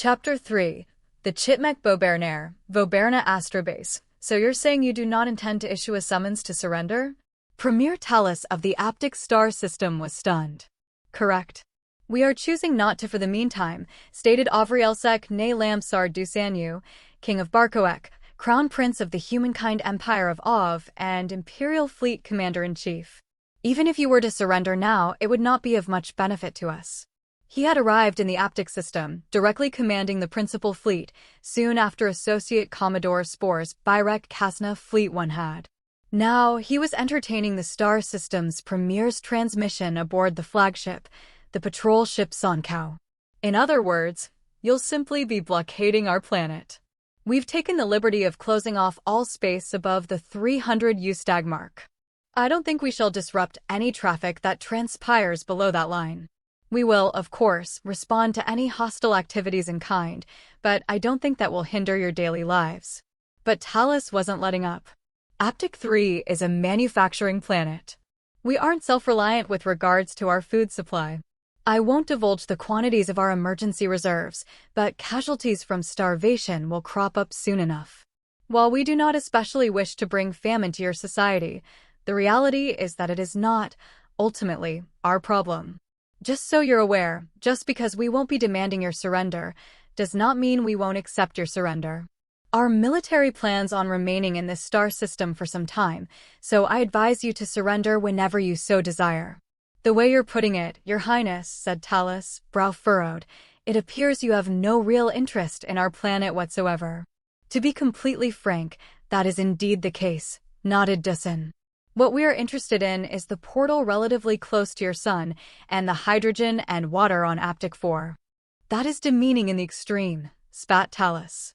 Chapter 3. The Chitmec Bobernair, Voberna Astrobase. So you're saying you do not intend to issue a summons to surrender? Premier Talus of the Aptic star system was stunned. Correct. We are choosing not to for the meantime, stated Avrielsek ne Lamsar Dusanyu, King of Barkoek, Crown Prince of the Humankind Empire of Ov, and Imperial Fleet Commander-in-Chief. Even if you were to surrender now, it would not be of much benefit to us. He had arrived in the Aptic system, directly commanding the principal fleet, soon after Associate Commodore Spore's Byrek Kasna Fleet 1 had. Now, he was entertaining the star system's premier's transmission aboard the flagship, the patrol ship Sonkau. In other words, you'll simply be blockading our planet. We've taken the liberty of closing off all space above the 300 Ustag mark. I don't think we shall disrupt any traffic that transpires below that line. We will, of course, respond to any hostile activities in kind, but I don't think that will hinder your daily lives. But Talus wasn't letting up. Aptic 3 is a manufacturing planet. We aren't self-reliant with regards to our food supply. I won't divulge the quantities of our emergency reserves, but casualties from starvation will crop up soon enough. While we do not especially wish to bring famine to your society, the reality is that it is not, ultimately, our problem. Just so you're aware, just because we won't be demanding your surrender, does not mean we won't accept your surrender. Our military plans on remaining in this star system for some time, so I advise you to surrender whenever you so desire. The way you're putting it, Your Highness, said Talus, brow furrowed, it appears you have no real interest in our planet whatsoever. To be completely frank, that is indeed the case, nodded Dusan. What we are interested in is the portal relatively close to your sun, and the hydrogen and water on Aptic 4. That is demeaning in the extreme, spat Talus.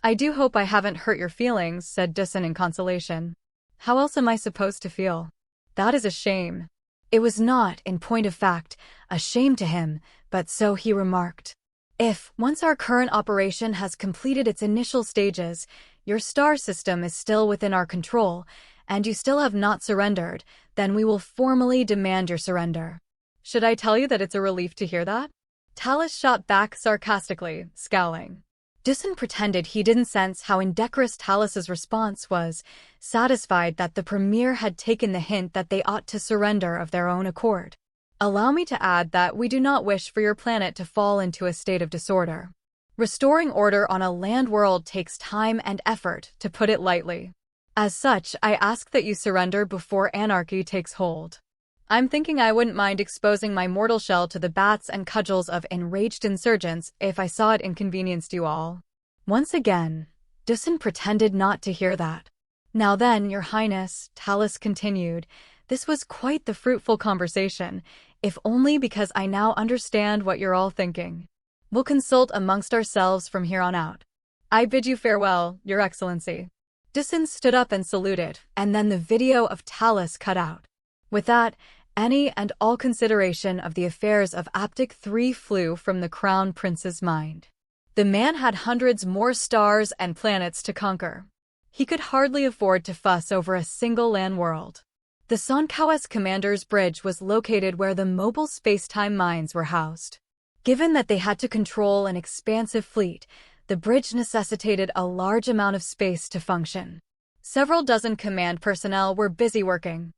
I do hope I haven't hurt your feelings, said Dusan in consolation. How else am I supposed to feel? That is a shame. It was not, in point of fact, a shame to him, but so he remarked. If, once our current operation has completed its initial stages, your star system is still within our control, and you still have not surrendered, then we will formally demand your surrender. Should I tell you that it's a relief to hear that? Talus shot back sarcastically, scowling. Dusan pretended he didn't sense how indecorous Talus's response was, satisfied that the premier had taken the hint that they ought to surrender of their own accord. Allow me to add that we do not wish for your planet to fall into a state of disorder. Restoring order on a land world takes time and effort, to put it lightly. As such, I ask that you surrender before anarchy takes hold. I'm thinking I wouldn't mind exposing my mortal shell to the bats and cudgels of enraged insurgents if I saw it inconvenienced you all. Once again, Dusan pretended not to hear that. Now then, Your Highness, Talus continued, this was quite the fruitful conversation, if only because I now understand what you're all thinking. We'll consult amongst ourselves from here on out. I bid you farewell, Your Excellency. Dusan stood up and saluted, and then the video of Talus cut out. With that, any and all consideration of the affairs of Aptic 3 flew from the Crown Prince's mind. The man had hundreds more stars and planets to conquer. He could hardly afford to fuss over a single land world. The Sonkau's commander's bridge was located where the mobile space-time mines were housed. Given that they had to control an expansive fleet, the bridge necessitated a large amount of space to function. Several dozen command personnel were busy working.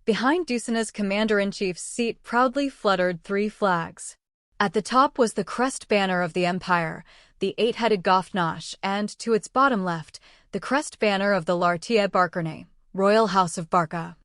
Behind Dusan's commander-in-chief's seat proudly fluttered 3 flags. At the top was the Crest banner of the Empire, the 8-headed Gofnash, and, to its bottom left, the Crest banner of the Lartia Barkerne, Royal House of Barca,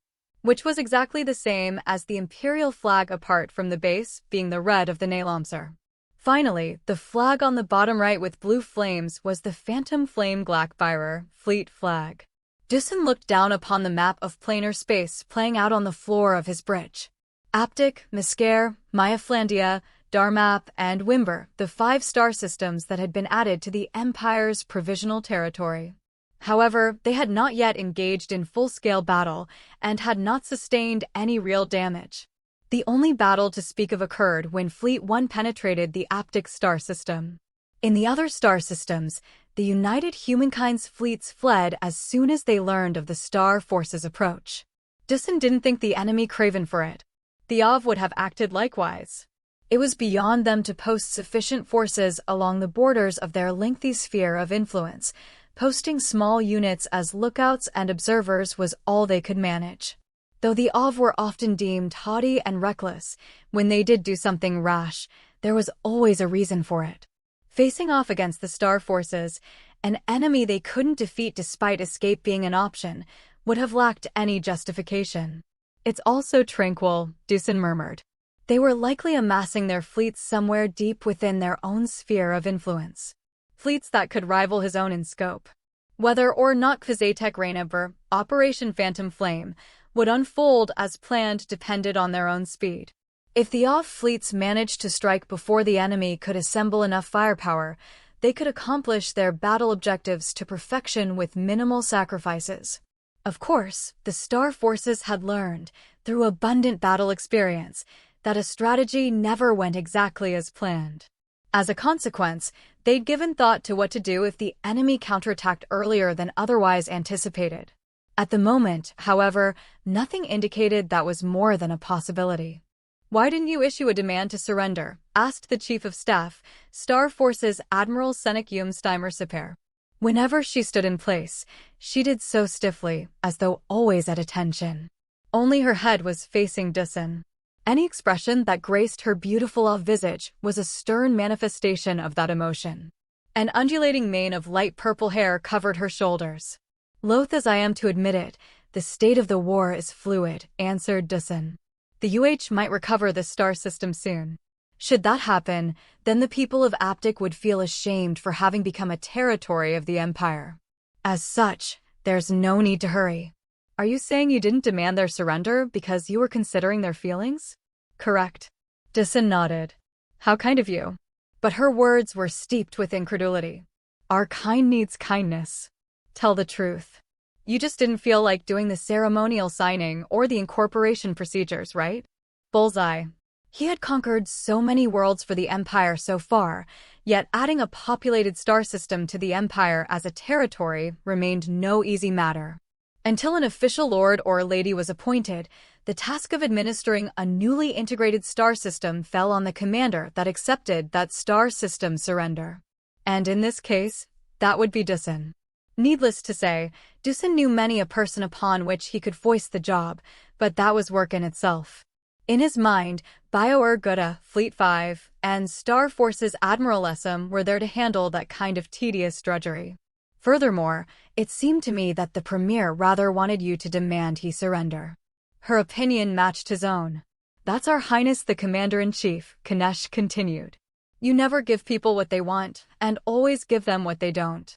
which was exactly the same as the imperial flag apart from the base, being the red of the Nalamsar. Finally, the flag on the bottom right with blue flames was the Phantom Flame Glackbyrer Fleet flag. Dusan looked down upon the map of planar space playing out on the floor of his bridge. Aptic, Miskare, Myaflandia, Darmap, and Wimber, the 5 star systems that had been added to the Empire's provisional territory. However, they had not yet engaged in full-scale battle and had not sustained any real damage. The only battle to speak of occurred when Fleet 1 penetrated the Aptic star system. In the other star systems, the united humankind's fleets fled as soon as they learned of the star force's approach. Dusan didn't think the enemy craven for it. The Ov would have acted likewise. It was beyond them to post sufficient forces along the borders of their lengthy sphere of influence. Posting small units as lookouts and observers was all they could manage. Though the Av were often deemed haughty and reckless, when they did do something rash, there was always a reason for it. Facing off against the Star Forces, an enemy they couldn't defeat despite escape being an option, would have lacked any justification. "It's all so tranquil," Dusan murmured. They were likely amassing their fleets somewhere deep within their own sphere of influence. Fleets that could rival his own in scope. Whether or not Kvazatek Rainabur, Operation Phantom Flame, would unfold as planned depended on their own speed. If the Av fleets managed to strike before the enemy could assemble enough firepower, they could accomplish their battle objectives to perfection with minimal sacrifices. Of course, the Star Forces had learned, through abundant battle experience, that a strategy never went exactly as planned. As a consequence, they'd given thought to what to do if the enemy counterattacked earlier than otherwise anticipated. At the moment, however, nothing indicated that was more than a possibility. "Why didn't you issue a demand to surrender?" asked the Chief of Staff, Star Forces Admiral Senek Yumsteimer Sipar. Whenever she stood in place, she did so stiffly, as though always at attention. Only her head was facing Dusan. Any expression that graced her beautiful visage was a stern manifestation of that emotion. An undulating mane of light purple hair covered her shoulders. "Loath as I am to admit it, the state of the war is fluid," answered Dusan. "The UH might recover the star system soon. Should that happen, then the people of Aptic would feel ashamed for having become a territory of the Empire. As such, there's no need to hurry." "Are you saying you didn't demand their surrender because you were considering their feelings?" "Correct." Dusan nodded. "How kind of you." But her words were steeped with incredulity. "Our kind needs kindness. Tell the truth. You just didn't feel like doing the ceremonial signing or the incorporation procedures, right?" Bullseye. He had conquered so many worlds for the Empire so far, yet adding a populated star system to the Empire as a territory remained no easy matter. Until an official lord or lady was appointed, the task of administering a newly integrated star system fell on the commander that accepted that star system surrender. And in this case, that would be Dusan. Needless to say, Dusan knew many a person upon which he could foist the job, but that was work in itself. In his mind, Bio-Ur Gutta, Fleet 5, and Star Forces Admiral Essam were there to handle that kind of tedious drudgery. Furthermore, it seemed to me that the Premier rather wanted you to demand he surrender. Her opinion matched his own. "That's Our Highness the Commander-in-Chief," Kanesh continued. "You never give people what they want, and always give them what they don't."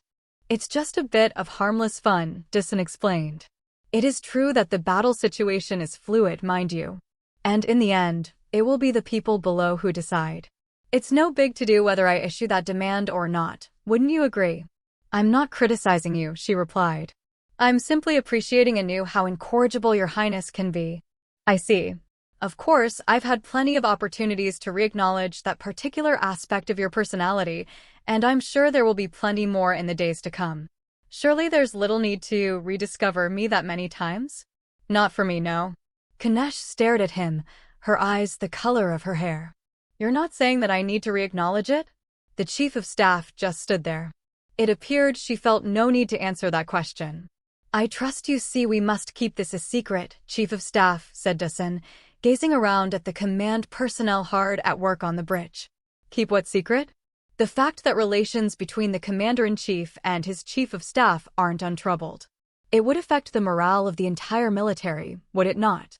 "It's just a bit of harmless fun," Dusan explained. "It is true that the battle situation is fluid, mind you. And in the end, it will be the people below who decide. It's no big to-do whether I issue that demand or not, wouldn't you agree?" "I'm not criticizing you," she replied. "I'm simply appreciating anew how incorrigible your highness can be." "I see. Of course, I've had plenty of opportunities to re-acknowledge that particular aspect of your personality, and I'm sure there will be plenty more in the days to come. Surely there's little need to rediscover me that many times?" "Not for me, no." Kanesh stared at him, her eyes the color of her hair. "You're not saying that I need to re-acknowledge it?" The Chief of Staff just stood there. It appeared she felt no need to answer that question. "I trust you see we must keep this a secret, Chief of Staff," said Dusan, gazing around at the command personnel hard at work on the bridge. "Keep what secret?" "The fact that relations between the Commander-in-Chief and his Chief of Staff aren't untroubled. It would affect the morale of the entire military, would it not?"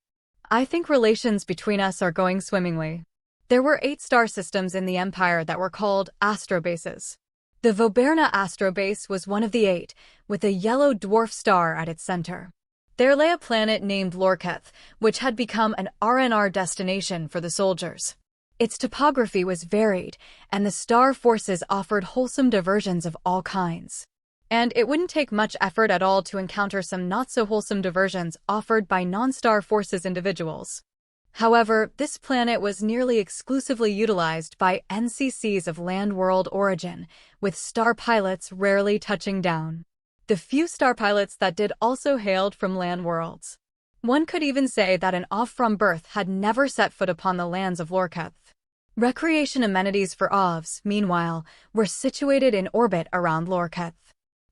"I think relations between us are going swimmingly." There were 8 star systems in the Empire that were called astrobases. The Voberna astrobase was one of the 8, with a yellow dwarf star at its center. There lay a planet named Lorketh, which had become an RNR destination for the soldiers. Its topography was varied, and the star forces offered wholesome diversions of all kinds. And it wouldn't take much effort at all to encounter some not-so-wholesome diversions offered by non-star forces individuals. However, this planet was nearly exclusively utilized by NCCs of land-world origin, with star pilots rarely touching down. The few star pilots that did also hailed from land worlds. One could even say that an off from birth had never set foot upon the lands of Lorketh. Recreation amenities for OVs, meanwhile, were situated in orbit around Lorketh.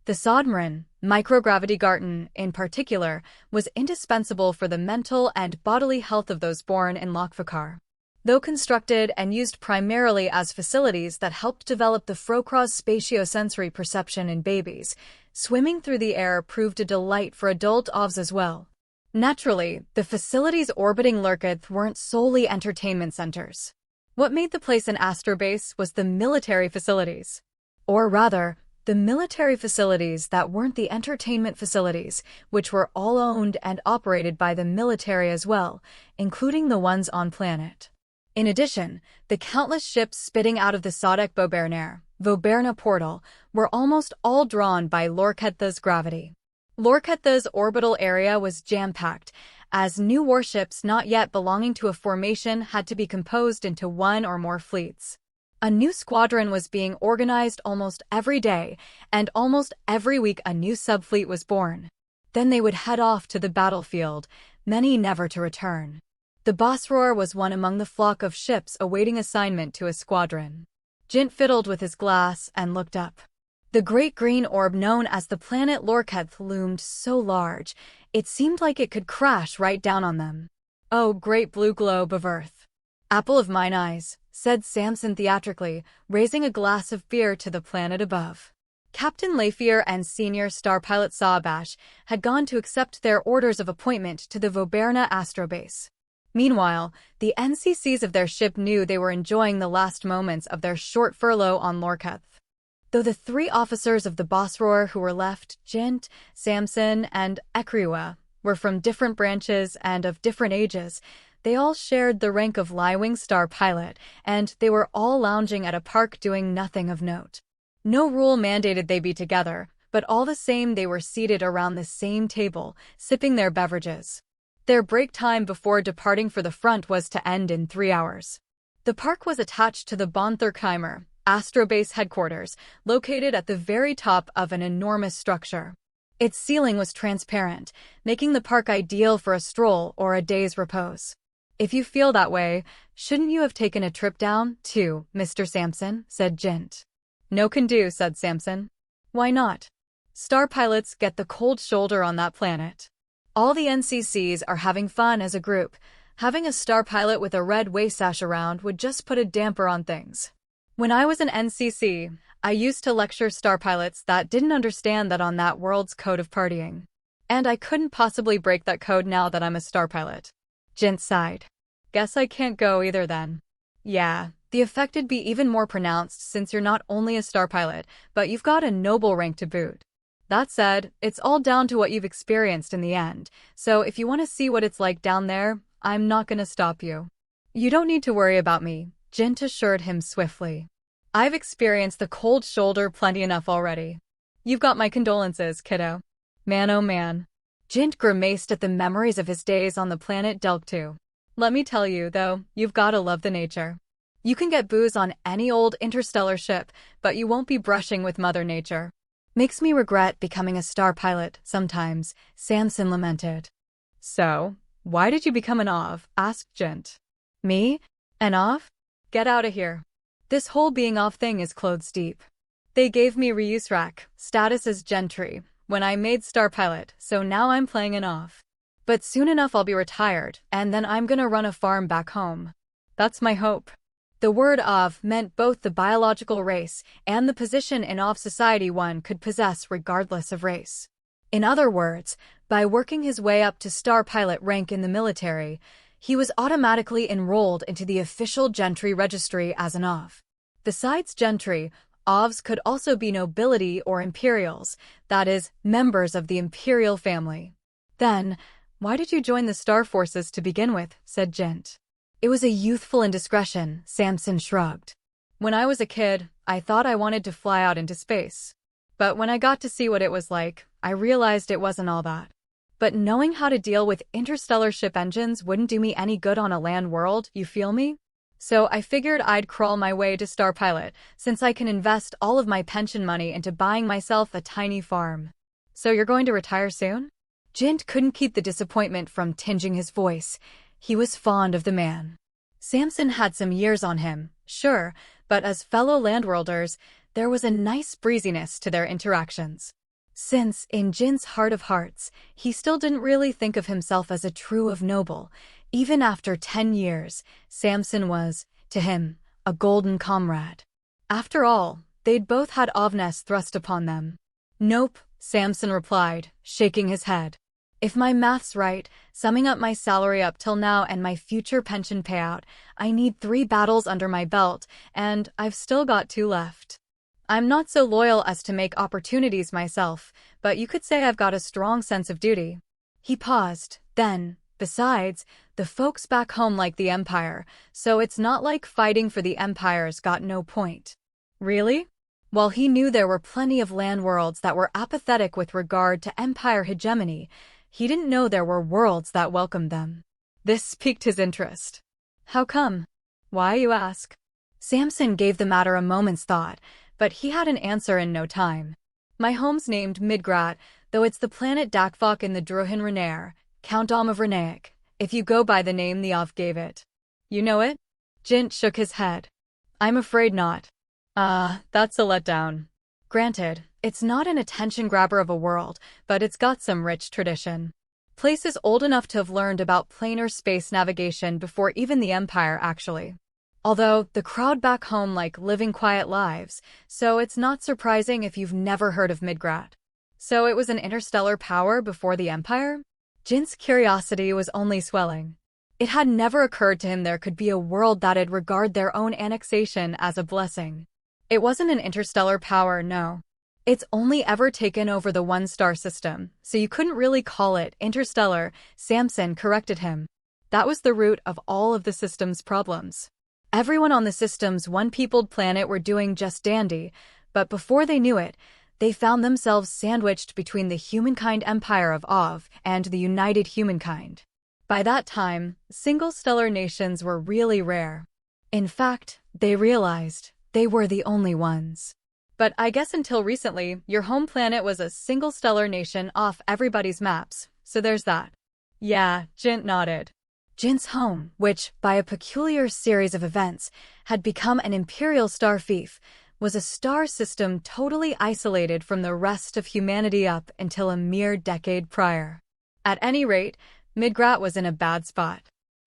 The Sodmarin, microgravity garden in particular, was indispensable for the mental and bodily health of those born in Lokvakar. Though constructed and used primarily as facilities that helped develop the Frocraw's spatiosensory perception in babies, swimming through the air proved a delight for adult OVs as well. Naturally, the facilities orbiting Lorketh weren't solely entertainment centers. What made the place an astrobase was the military facilities. Or rather, the military facilities that weren't the entertainment facilities, which were all owned and operated by the military as well, including the ones on planet. In addition, the countless ships spitting out of the Sodek Bobernair, Voberna portal, were almost all drawn by Lorketha's gravity. Lorketha's orbital area was jam-packed, as new warships not yet belonging to a formation had to be composed into one or more fleets. A new squadron was being organized almost every day, and almost every week a new subfleet was born. Then they would head off to the battlefield, many never to return. The Bosroar was one among the flock of ships awaiting assignment to a squadron. Jint fiddled with his glass and looked up. The great green orb known as the planet Lorketh loomed so large, it seemed like it could crash right down on them. "Oh, great blue globe of Earth! Apple of mine eyes," said Samson theatrically, raising a glass of beer to the planet above. Captain Lafier and Senior Star Pilot Sawbash had gone to accept their orders of appointment to the Voberna astrobase. Meanwhile, the NCCs of their ship knew they were enjoying the last moments of their short furlough on Lorketh. Though the three officers of the Bosroar who were left, Jint, Samson, and Ekriwa, were from different branches and of different ages, they all shared the rank of Liewing Star Pilot, and they were all lounging at a park doing nothing of note. No rule mandated they be together, but all the same they were seated around the same table, sipping their beverages. Their break time before departing for the front was to end in 3 hours. The park was attached to the Bonthurkheimer Astrobase headquarters, located at the very top of an enormous structure. Its ceiling was transparent, making the park ideal for a stroll or a day's repose. "If you feel that way, shouldn't you have taken a trip down, too, Mr. Samson?" said Jint. "No can do," said Samson. "Why not? Star pilots get the cold shoulder on that planet. All the NCCs are having fun as a group. Having a star pilot with a red waysash around would just put a damper on things. When I was an NCC, I used to lecture star pilots that didn't understand that on that world's code of partying. And I couldn't possibly break that code now that I'm a star pilot." Jint sighed. "Guess I can't go either then." "Yeah, the effect'd be even more pronounced since you're not only a star pilot, but you've got a noble rank to boot. That said, it's all down to what you've experienced in the end, so if you want to see what it's like down there, I'm not gonna stop you." "You don't need to worry about me," Jint assured him swiftly. "I've experienced the cold shoulder plenty enough already. You've got my condolences, kiddo." Man oh man. Jint grimaced at the memories of his days on the planet Delk-2. "Let me tell you, though, you've gotta love the nature. You can get booze on any old interstellar ship, but you won't be brushing with Mother Nature." "Makes me regret becoming a star pilot sometimes," Samson lamented. "So, why did you become an OV?" asked Jint. "Me? An OV? Get out of here. This whole being OV thing is clothes deep. They gave me reusrack status as gentry when I made star pilot, so now I'm playing an OV. But soon enough I'll be retired, and then I'm gonna run a farm back home. That's my hope." The word OV meant both the biological race and the position in OV society one could possess regardless of race. In other words, by working his way up to star pilot rank in the military, he was automatically enrolled into the official gentry registry as an OV. Besides gentry, OVs could also be nobility or imperials, that is, members of the imperial family. "Then, why did you join the Star Forces to begin with?" said Jint. "It was a youthful indiscretion," Samson shrugged. "When I was a kid, I thought I wanted to fly out into space. But when I got to see what it was like, I realized it wasn't all that. But knowing how to deal with interstellar ship engines wouldn't do me any good on a land world, you feel me? So I figured I'd crawl my way to star pilot, since I can invest all of my pension money into buying myself a tiny farm." "So you're going to retire soon?" Jint couldn't keep the disappointment from tinging his voice. He was fond of the man. Samson had some years on him, sure, but as fellow landworlders, there was a nice breeziness to their interactions. Since, in Jin's heart of hearts, he still didn't really think of himself as a true of noble, even after 10 years, Samson was, to him, a golden comrade. After all, they'd both had Ovness thrust upon them. Nope, Samson replied, shaking his head. If my math's right, summing up my salary up till now and my future pension payout, I need 3 battles under my belt, and I've still got 2 left. I'm not so loyal as to make opportunities myself, but you could say I've got a strong sense of duty. He paused, then, besides, the folks back home like the Empire, so it's not like fighting for the Empire's got no point. Really? While he knew there were plenty of land worlds that were apathetic with regard to Empire hegemony, he didn't know there were worlds that welcomed them. This piqued his interest. How come? Why, you ask? Samson gave the matter a moment's thought, but he had an answer in no time. My home's named Midgrat, though it's the planet Dakvok in the Druhin Renair, Countdom of Renaic, if you go by the name the Ov gave it. You know it? Jint shook his head. I'm afraid not. That's a letdown. Granted, it's not an attention-grabber of a world, but it's got some rich tradition. Place is old enough to have learned about planar space navigation before even the Empire, actually. Although, the crowd back home like living quiet lives, so it's not surprising if you've never heard of Midgrat. So it was an interstellar power before the Empire? Jin's curiosity was only swelling. It had never occurred to him there could be a world that'd regard their own annexation as a blessing. It wasn't an interstellar power, no. It's only ever taken over the one-star system, so you couldn't really call it interstellar, Samson corrected him. That was the root of all of the system's problems. Everyone on the system's one-peopled planet were doing just dandy, but before they knew it, they found themselves sandwiched between the humankind empire of Ov and the united humankind. By that time, single stellar nations were really rare. In fact, they realized they were the only ones. But I guess until recently, your home planet was a single stellar nation off everybody's maps, so there's that. Yeah, Jint nodded. Jin's home, which, by a peculiar series of events, had become an imperial star fief, was a star system totally isolated from the rest of humanity up until a mere decade prior. At any rate, Midgrat was in a bad spot.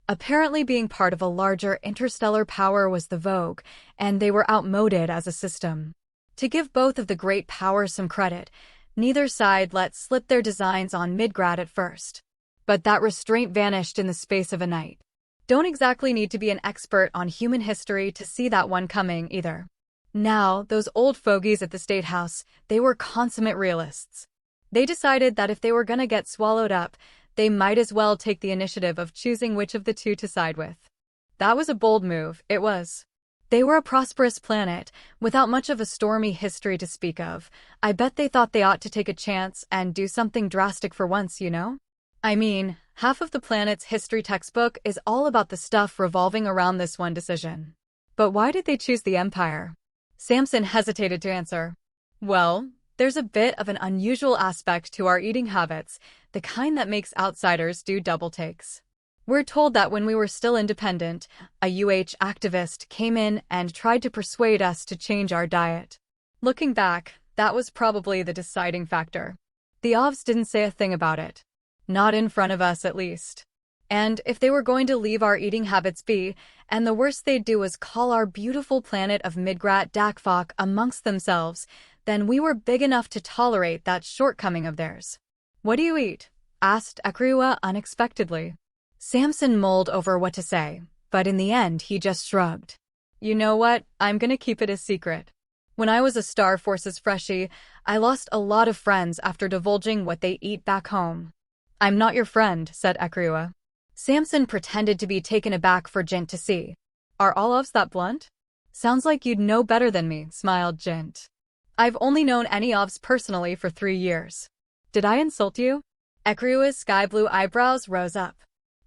Apparently being part of a larger interstellar power was the vogue, and they were outmoded as a system. To give both of the great powers some credit, neither side let slip their designs on Midgrat at first. But that restraint vanished in the space of a night. Don't exactly need to be an expert on human history to see that one coming, either. Now, those old fogies at the State House, they were consummate realists. They decided that if they were gonna get swallowed up, they might as well take the initiative of choosing which of the two to side with. That was a bold move, it was. They were a prosperous planet, without much of a stormy history to speak of. I bet they thought they ought to take a chance and do something drastic for once, you know? I mean, half of the planet's history textbook is all about the stuff revolving around this one decision. But why did they choose the Empire? Samson hesitated to answer. Well, there's a bit of an unusual aspect to our eating habits, the kind that makes outsiders do double takes. We're told that when we were still independent, a activist came in and tried to persuade us to change our diet. Looking back, that was probably the deciding factor. The Ovs didn't say a thing about it. Not in front of us, at least. And if they were going to leave our eating habits be, and the worst they'd do was call our beautiful planet of Midgrat Dakvok amongst themselves, then we were big enough to tolerate that shortcoming of theirs. What do you eat? Asked Ekriwa unexpectedly. Samson mulled over what to say, but in the end he just shrugged. You know what, I'm gonna keep it a secret. When I was a Star Forces freshie, I lost a lot of friends after divulging what they eat back home. I'm not your friend, said Ekriwa. Samson pretended to be taken aback for Jint to see. Are all Ovs that blunt? Sounds like you'd know better than me, smiled Jint. I've only known any Ovs personally for 3 years. Did I insult you? Ekriwa's sky-blue eyebrows rose up.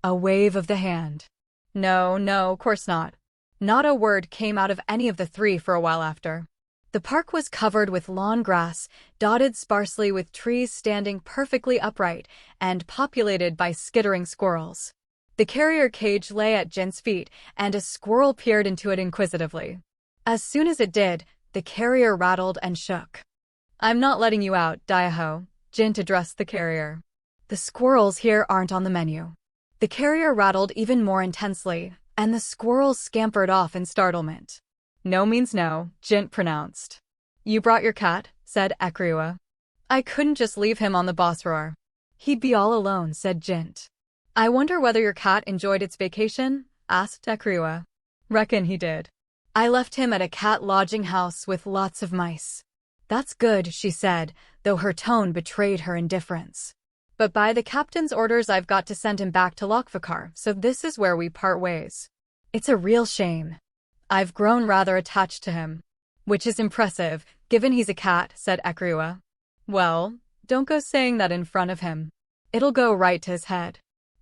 A wave of the hand. No, course not. Not a word came out of any of the three for a while after. The park was covered with lawn grass, dotted sparsely with trees standing perfectly upright, and populated by skittering squirrels. The carrier cage lay at Jint's feet, and a squirrel peered into it inquisitively. As soon as it did, the carrier rattled and shook. "I'm not letting you out, Diaho," Jint addressed the carrier. "The squirrels here aren't on the menu." The carrier rattled even more intensely, and the squirrels scampered off in startlement. "No means no," Jint pronounced. "You brought your cat," said Ekriwa. "I couldn't just leave him on the Bosphor. He'd be all alone," said Jint. "I wonder whether your cat enjoyed its vacation?" asked Ekriwa. "Reckon he did. I left him at a cat lodging house with lots of mice." "That's good," she said, though her tone betrayed her indifference. "But by the captain's orders I've got to send him back to Lokvakar, so this is where we part ways. It's a real shame. I've grown rather attached to him." "Which is impressive, given he's a cat," said Ekriwa. "Well, don't go saying that in front of him. It'll go right to his head.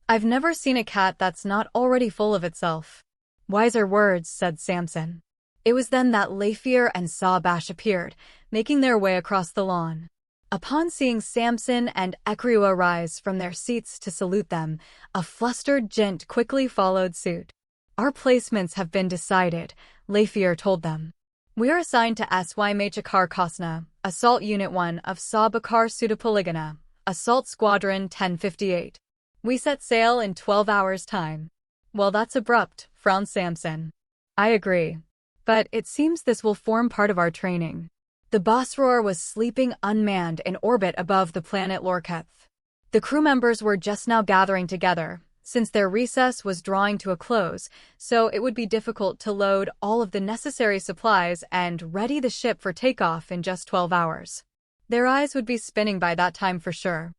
I've never seen a cat that's not already full of itself." "Wiser words," said Samson. It was then that Leifir and Sawbash appeared, making their way across the lawn. Upon seeing Samson and Ekriwa rise from their seats to salute them, a flustered Jint quickly followed suit. "Our placements have been decided," Leifir told them. "We are assigned to SY Machakar Kosna, Assault Unit 1 of Sabakar Sudapoligana, Assault Squadron 1058. We set sail in 12 hours' time." "Well, that's abrupt," frowned Samson. "I agree. But it seems this will form part of our training." The Bosphor was sleeping unmanned in orbit above the planet Lorketh. The crew members were just now gathering together, since their recess was drawing to a close, so it would be difficult to load all of the necessary supplies and ready the ship for takeoff in just 12 hours. Their eyes would be spinning by that time for sure.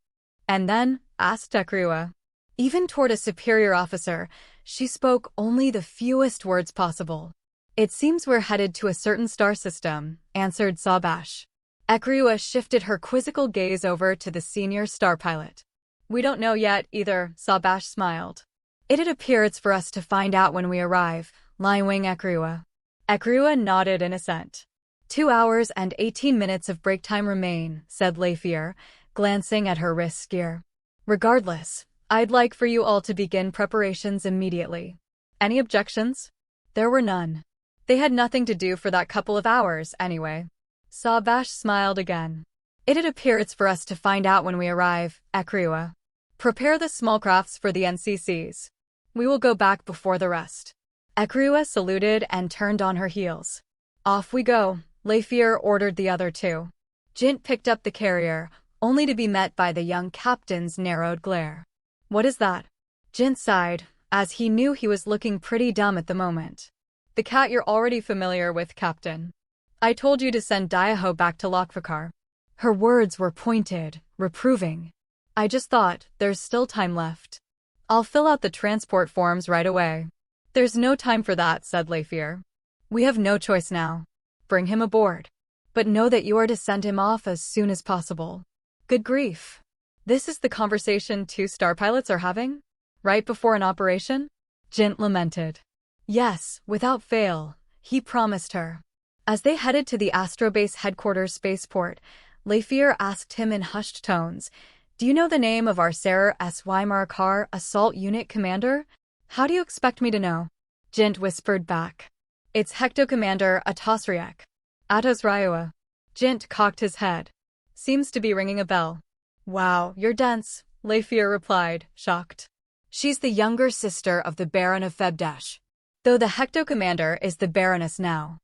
"And then?" asked Ekriwa. Even toward a superior officer, she spoke only the fewest words possible. "It seems we're headed to a certain star system," answered Sawbash. Ekriwa shifted her quizzical gaze over to the senior star pilot. "We don't know yet, either," Sawbash smiled. "It'd appear it's for us to find out when we arrive," Lywing Ekriwa. Ekriwa nodded in assent. 2 hours and 18 minutes of break time remain," said Leifir, glancing at her wrist gear. "Regardless, I'd like for you all to begin preparations immediately." Any objections? There were none. They had nothing to do for that couple of hours, anyway. Sawbash smiled again. "It'd appear it's for us to find out when we arrive, Ekriwa. Prepare the small crafts for the NCCs. We will go back before the rest." Ekriwa saluted and turned on her heels. "Off we go," Leifir ordered the other two. Jint picked up the carrier, only to be met by the young captain's narrowed glare. "What is that?" Jint sighed, as he knew he was looking pretty dumb at the moment. "The cat you're already familiar with, Captain. I told you to send Diaho back to Lokvakar." Her words were pointed, reproving. "I just thought, there's still time left. I'll fill out the transport forms right away." "There's no time for that," said Leifir. "We have no choice now. Bring him aboard. But know that you are to send him off as soon as possible." Good grief. This is the conversation 2 star pilots are having? Right before an operation? Jint lamented. Yes, without fail, he promised her. As they headed to the Astrobase headquarters spaceport, Leifir asked him in hushed tones, "Do you know the name of our Sarer SY Marakar assault unit commander?" "How do you expect me to know?" Jint whispered back. "It's Hecto Commander Atosriek." "Atos Ryua." Jint cocked his head. "Seems to be ringing a bell." "Wow, you're dense," Leifir replied, shocked. "She's the younger sister of the Baron of Febdash. Though the Hecto Commander is the Baroness now."